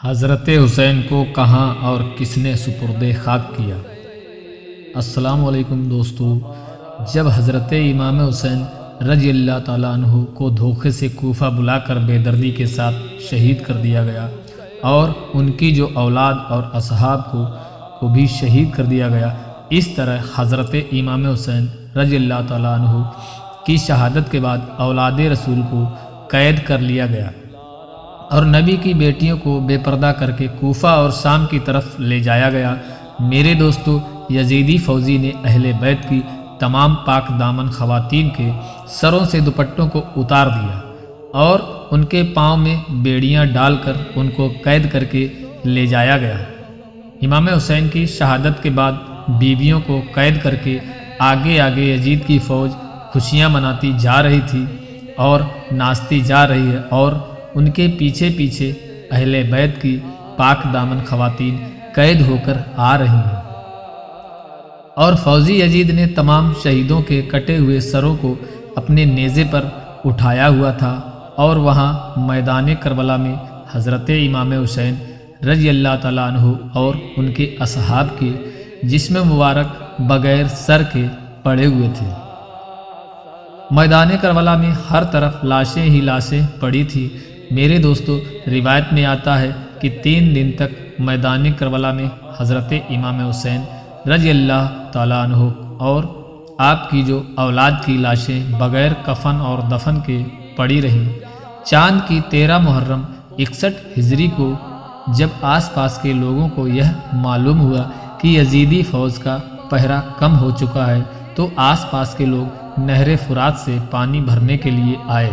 حضرت حسین کو کہاں اور کس نے سپرد خاک کیا؟ السلام علیکم دوستو، جب حضرت امام حسین رضی اللہ تعالیٰ عنہ کو دھوکے سے کوفہ بلا کر بے دردی کے ساتھ شہید کر دیا گیا اور ان کی جو اولاد اور اصحاب کو بھی شہید کر دیا گیا، اس طرح حضرت امام حسین رضی اللہ تعالیٰ عنہ کی شہادت کے بعد اولاد رسول کو قید کر لیا گیا اور نبی کی بیٹیوں کو بے پردہ کر کے کوفہ اور شام کی طرف لے جایا گیا۔ میرے دوستو، یزیدی فوجی نے اہل بیت کی تمام پاک دامن خواتین کے سروں سے دوپٹوں کو اتار دیا اور ان کے پاؤں میں بیڑیاں ڈال کر ان کو قید کر کے لے جایا گیا۔ امام حسین کی شہادت کے بعد بیویوں کو قید کر کے آگے آگے یزید کی فوج خوشیاں مناتی جا رہی تھی اور ناچتی جا رہی ہے، اور ان کے پیچھے پیچھے اہل بیت کی پاک دامن خواتین قید ہو کر آ رہی ہیں، اور فوجی یزید نے تمام شہیدوں کے کٹے ہوئے سروں کو اپنے نیزے پر اٹھایا ہوا تھا، اور وہاں میدان کربلا میں حضرت امام حسین رضی اللہ تعالیٰ عنہ اور ان کے اصحاب کے جسم مبارک بغیر سر کے پڑے ہوئے تھے۔ میدان کربلا میں ہر طرف لاشیں ہی لاشیں پڑی تھی۔ میرے دوستو، روایت میں آتا ہے کہ 3 دن تک میدان کربلا میں حضرت امام حسین رضی اللہ تعالیٰ عنہ اور آپ کی جو اولاد کی لاشیں بغیر کفن اور دفن کے پڑی رہیں۔ چاند کی 13 محرم 61 ہجری کو جب آس پاس کے لوگوں کو یہ معلوم ہوا کہ یزیدی فوج کا پہرا کم ہو چکا ہے، تو آس پاس کے لوگ نہر فرات سے پانی بھرنے کے لیے آئے۔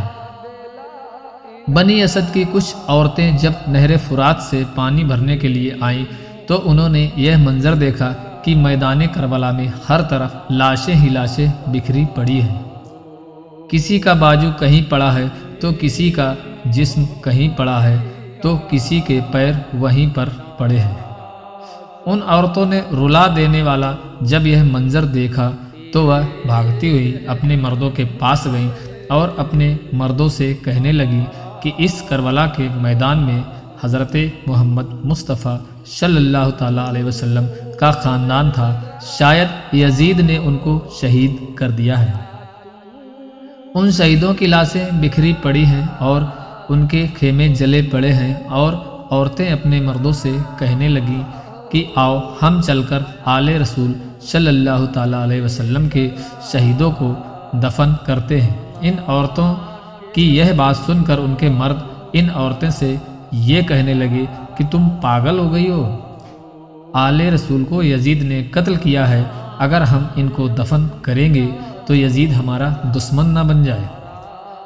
بنی اسد کی کچھ عورتیں جب نہر فرات سے پانی بھرنے کے لیے آئیں تو انہوں نے یہ منظر دیکھا کہ میدان کربلا میں ہر طرف لاشیں ہی لاشیں بکھری پڑی ہیں۔ کسی کا بازو کہیں پڑا ہے تو کسی کا جسم کہیں پڑا ہے تو کسی کے پیر وہیں پر پڑے ہیں۔ ان عورتوں نے رلا دینے والا جب یہ منظر دیکھا تو وہ بھاگتی ہوئی اپنے مردوں کے پاس گئیں اور اپنے مردوں سے کہنے لگی کہ اس کربلا کے میدان میں حضرت محمد مصطفیٰ صلی اللہ تعالیٰ علیہ وسلم کا خاندان تھا، شاید یزید نے ان کو شہید کر دیا ہے۔ ان شہیدوں کی لاشیں بکھری پڑی ہیں اور ان کے خیمے جلے پڑے ہیں، اور عورتیں اپنے مردوں سے کہنے لگیں کہ آؤ ہم چل کر آل رسول صلی اللہ تعالیٰ علیہ وسلم کے شہیدوں کو دفن کرتے ہیں۔ ان عورتوں کی یہ بات سن کر ان کے مرد ان عورتیں سے یہ کہنے لگے کہ تم پاگل ہو گئی ہو، آل رسول کو یزید نے قتل کیا ہے، اگر ہم ان کو دفن کریں گے تو یزید ہمارا دشمن نہ بن جائے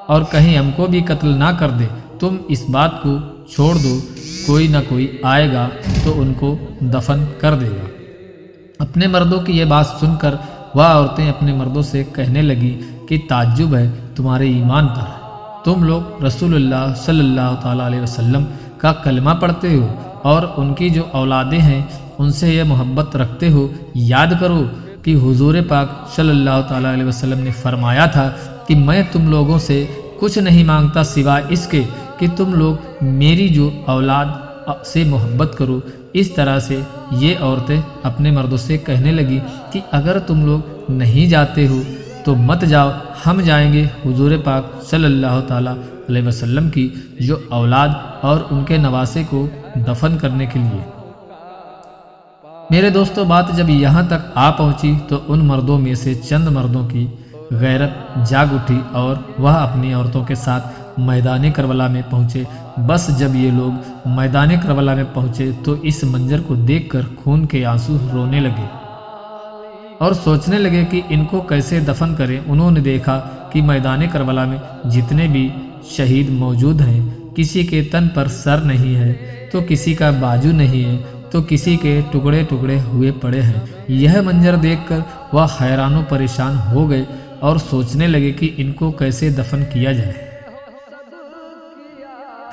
اور کہیں ہم کو بھی قتل نہ کر دے۔ تم اس بات کو چھوڑ دو، کوئی نہ کوئی آئے گا تو ان کو دفن کر دے گا۔ اپنے مردوں کی یہ بات سن کر وہ عورتیں اپنے مردوں سے کہنے لگی کہ تعجب ہے تمہارے ایمان پر، تم لوگ رسول اللہ صلی اللہ تعالیٰ علیہ وسلم کا کلمہ پڑھتے ہو اور ان کی جو اولادیں ہیں ان سے یہ محبت رکھتے ہو۔ یاد کرو کہ حضور پاک صلی اللہ تعالیٰ علیہ وسلم نے فرمایا تھا کہ میں تم لوگوں سے کچھ نہیں مانگتا سوائے اس کے کہ تم لوگ میری جو اولاد سے محبت کرو۔ اس طرح سے یہ عورتیں اپنے مردوں سے کہنے لگی کہ اگر تم لوگ نہیں جاتے ہو تو مت جاؤ، ہم جائیں گے حضور پاک صلی اللہ تعالیٰ علیہ وسلم کی جو اولاد اور ان کے نواسے کو دفن کرنے کے لیے۔ میرے دوستو، بات جب یہاں تک آ پہنچی تو ان مردوں میں سے چند مردوں کی غیرت جاگ اٹھی اور وہ اپنی عورتوں کے ساتھ میدان کربلا میں پہنچے۔ بس جب یہ لوگ میدان کربلا میں پہنچے تو اس منظر کو دیکھ کر خون کے آنسو رونے لگے اور سوچنے لگے کہ ان کو کیسے دفن کریں۔ انہوں نے دیکھا کہ میدان کربلا میں جتنے بھی شہید موجود ہیں، کسی کے تن پر سر نہیں ہے تو کسی کا بازو نہیں ہے تو کسی کے ٹکڑے ٹکڑے ہوئے پڑے ہیں۔ یہ منظر دیکھ کر وہ حیران و پریشان ہو گئے اور سوچنے لگے کہ ان کو کیسے دفن کیا جائے۔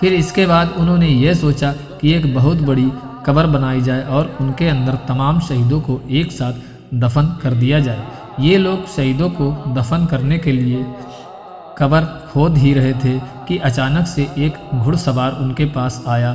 پھر اس کے بعد انہوں نے یہ سوچا کہ ایک بہت بڑی قبر بنائی جائے اور ان کے اندر تمام شہیدوں کو ایک ساتھ دفن کر دیا جائے۔ یہ لوگ شہیدوں کو دفن کرنے کے لیے قبر کھود ہی رہے تھے کہ اچانک سے ایک گھڑ سوار ان کے پاس آیا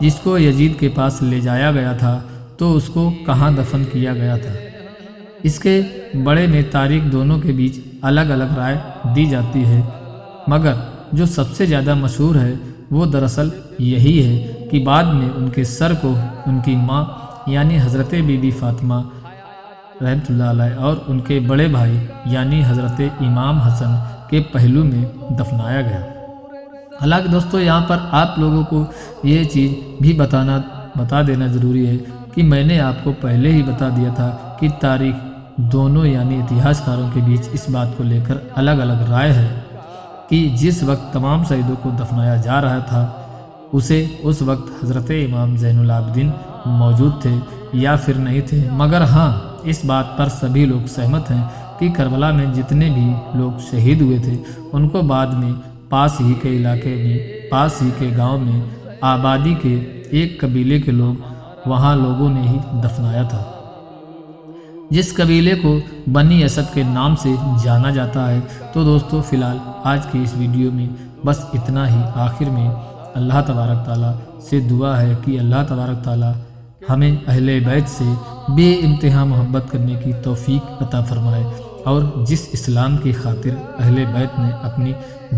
جس کو یزید کے پاس لے جایا گیا تھا تو اس کو کہاں دفن کیا گیا تھا۔ اس کے بڑے میں تاریخ دونوں کے بیچ الگ الگ رائے دی جاتی ہے، مگر جو سب سے زیادہ مشہور ہے وہ دراصل یہی ہے کہ بعد میں ان کے سر کو ان کی ماں یعنی حضرت بی بی فاطمہ رحمۃ اللہ علیہ اور ان کے بڑے بھائی یعنی حضرت امام حسن کے پہلو میں دفنایا گیا۔ حالانکہ دوستو یہاں پر آپ لوگوں کو یہ چیز بھی بتا دینا ضروری ہے کہ میں نے آپ کو پہلے ہی بتا دیا تھا کہ تاریخ دونوں یعنی اتہاس کاروں کے بیچ اس بات کو لے کر الگ الگ رائے ہے کہ جس وقت تمام شہیدوں کو دفنایا جا رہا تھا اس وقت حضرت امام زین العابدین موجود تھے یا پھر نہیں تھے، مگر ہاں اس بات پر سبھی لوگ سہمت ہیں کہ کربلا میں جتنے بھی لوگ شہید ہوئے تھے ان کو بعد میں پاس ہی کے علاقے میں پاس ہی کے گاؤں میں آبادی کے ایک قبیلے کے لوگ وہاں لوگوں نے ہی دفنایا تھا، جس قبیلے کو بنی اسد کے نام سے جانا جاتا ہے۔ تو دوستو فی الحال آج کی اس ویڈیو میں بس اتنا ہی۔ آخر میں اللہ تبارک تعالیٰ سے دعا ہے کہ اللہ تبارک تعالیٰ ہمیں اہل بیت سے بے انتہا محبت کرنے کی توفیق عطا فرمائے، اور جس اسلام کی خاطر اہل بیت نے اپنی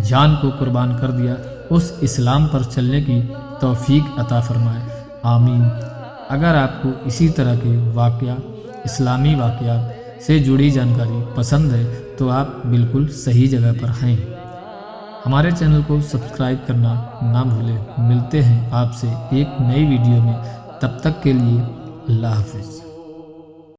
جان کو قربان کر دیا اس اسلام پر چلنے کی توفیق عطا فرمائے، آمین۔ اگر آپ کو اسی طرح کے اسلامی واقعات سے جڑی جانکاری پسند ہے تو آپ بالکل صحیح جگہ پر ہیں۔ ہمارے چینل کو سبسکرائب کرنا نہ بھولیں۔ ملتے ہیں آپ سے ایک نئی ویڈیو میں، تب تک کے لیے اللہ حافظ۔